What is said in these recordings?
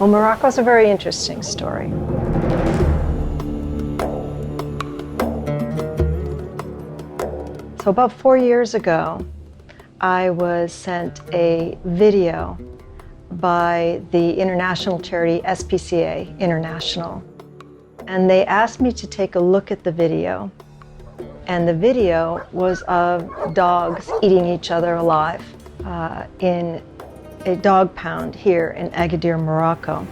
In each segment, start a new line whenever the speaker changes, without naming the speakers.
Well, Morocco's a very interesting story. So about 4 years ago, I was sent a video by the international charity SPCA International. And they asked me to take a look at the video. And the video was of dogs eating each other alive in a dog pound here in Agadir, Morocco.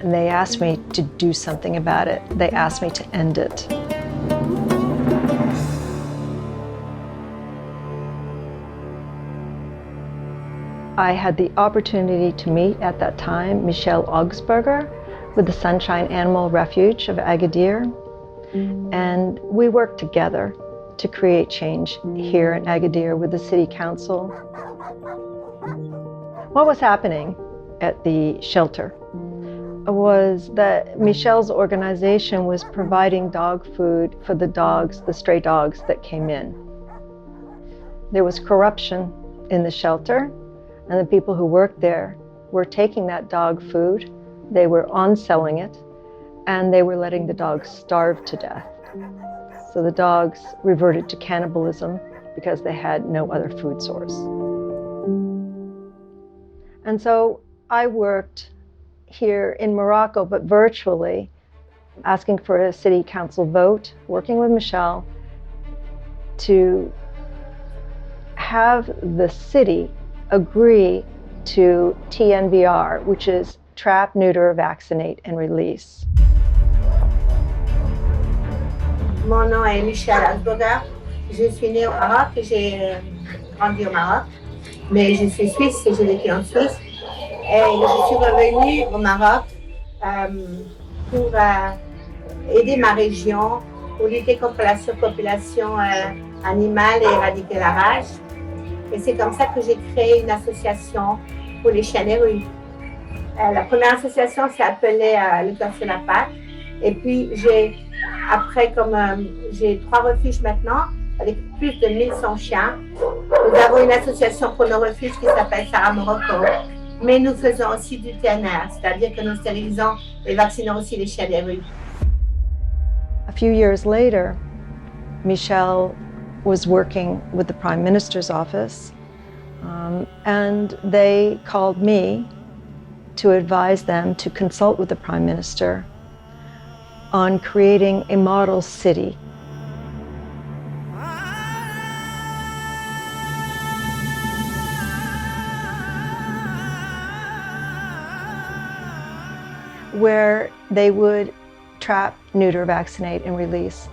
And they asked me to do something about it. They asked me to end it. I had the opportunity to meet at that time Michelle Augsburger with the Sunshine Animal Refuge of Agadir. And we worked together to create change here in Agadir with the city council. What was happening at the shelter was that Michelle's organization was providing dog food for the dogs, the stray dogs that came in. There was corruption in the shelter, and the people who worked there were taking that dog food, they were on-selling it, and they were letting the dogs starve to death. So the dogs reverted to cannibalism because they had no other food source. And so I worked here in Morocco, but virtually, asking for a city council vote, working with Michelle to have the city agree to TNVR, which is trap, neuter, vaccinate, and release.
Mon nom est Michelle Augsburger. Je suis née au Maroc et j'ai grandi au Maroc. Mais je suis suisse et j'ai vécu en Suisse. Et je suis revenue au Maroc pour aider ma région pour lutter contre la surpopulation animale et éradiquer la rage. Et c'est comme ça que j'ai créé une association pour les chiens des rues. La première association s'appelait Le Cœur sur la patte. Et puis après, comme j'ai 3 refuges maintenant, avec plus de 1100 chiens, nous avons une association pour nos refuges qui s'appelle Sarah Morocco. Mais nous faisons aussi du TNVR, c'est-à-dire que nous stérilisons et vaccinons aussi les chiens des rues.
A few years later, Michelle was working with the Prime Minister's office, and they called me to advise them to consult with the Prime Minister on creating a model city. Where they would trap, neuter, vaccinate, and release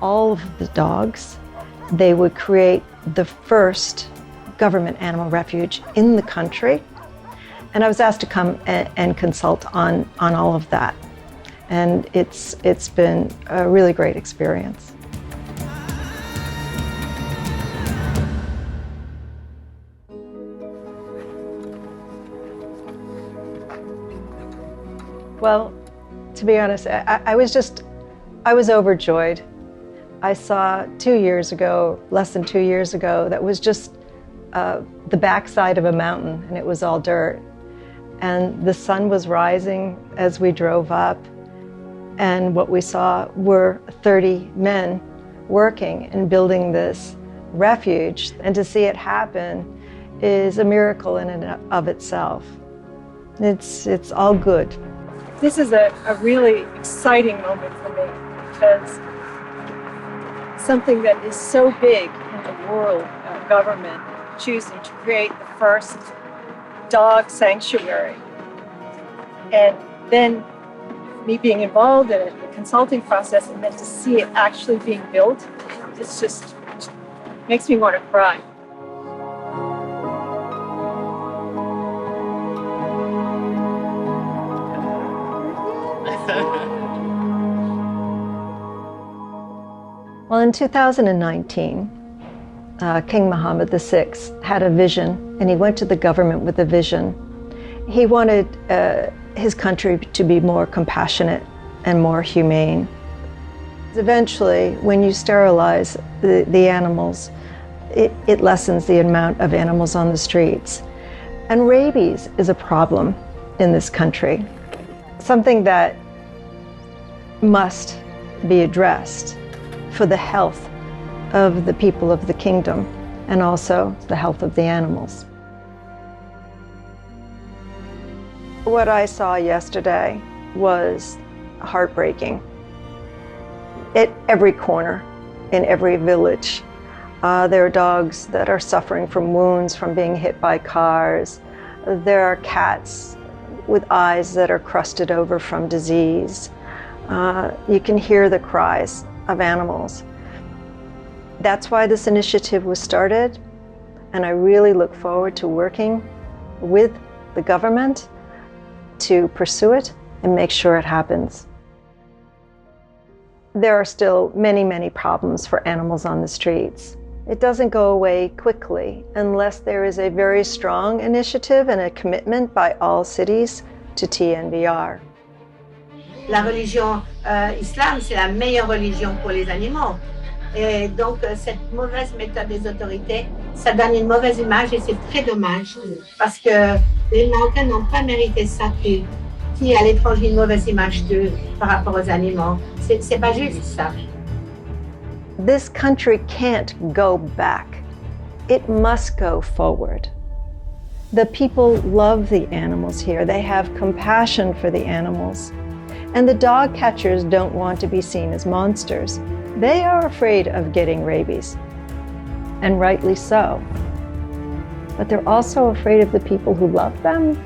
all of the dogs. They would create the first government animal refuge in the country. And I was asked to come and consult on all of that. And it's been a really great experience. Well, to be honest, I was overjoyed. I saw 2 years ago, less than 2 years ago, that was just the backside of a mountain, and it was all dirt. And the sun was rising as we drove up, and what we saw were 30 men working and building this refuge. And to see it happen is a miracle in and of itself. It's all good.
This is a really exciting moment for me, because something that is so big in the world of government choosing to create the first dog sanctuary, and then me being involved in it, the consulting process, and then to see it actually being built, it's just makes me want to cry.
Well, in 2019, King Mohammed VI had a vision, and he went to the government with a vision. He wanted his country to be more compassionate and more humane. Eventually, when you sterilize the animals, it lessens the amount of animals on the streets. And rabies is a problem in this country, something that must be addressed for the health of the people of the kingdom and also the health of the animals. What I saw yesterday was heartbreaking. At every corner, in every village, there are dogs that are suffering from wounds from being hit by cars. There are cats with eyes that are crusted over from disease. You can hear the cries of animals. That's why this initiative was started, and I really look forward to working with the government to pursue it and make sure it happens. There are still many, many problems for animals on the streets. It doesn't go away quickly unless there is a very strong initiative and a commitment by all cities to TNVR.
La religion islam, c'est la meilleure religion pour les animaux. Et donc, cette mauvaise méthode des autorités, ça donne une mauvaise image et c'est très dommage parce que les Marocains n'ont pas mérité ça qui à l'étranger une mauvaise image par rapport aux animaux. C'est pas juste ça.
This country can't go back. It must go forward. The people love the animals here. They have compassion for the animals. And the dog catchers don't want to be seen as monsters. They are afraid of getting rabies, and rightly so. But they're also afraid of the people who love them.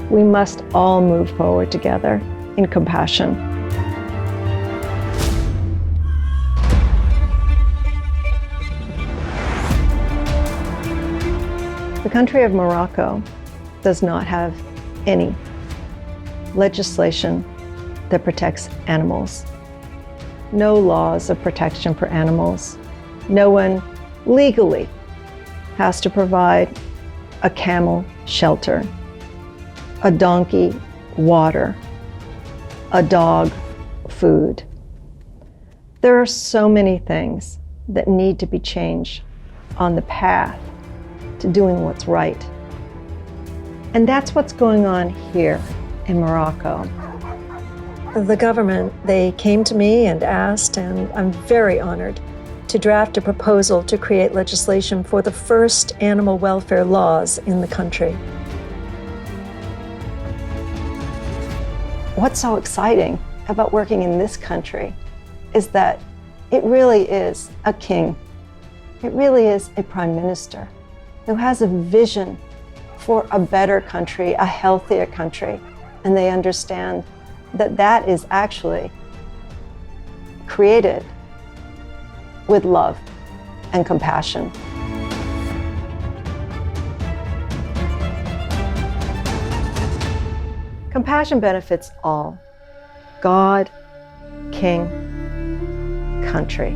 We must all move forward together in compassion. The country of Morocco does not have any legislation that protects animals. No laws of protection for animals. No one legally has to provide a camel shelter, a donkey water, a dog food. There are so many things that need to be changed on the path to doing what's right. And that's what's going on here in Morocco. The government, they came to me and asked, and I'm very honored, to draft a proposal to create legislation for the first animal welfare laws in the country. What's so exciting about working in this country is that it really is a king. It really is a prime minister who has a vision for a better country, a healthier country, and they understand that that is actually created with love and compassion. Compassion benefits all: God, King, country.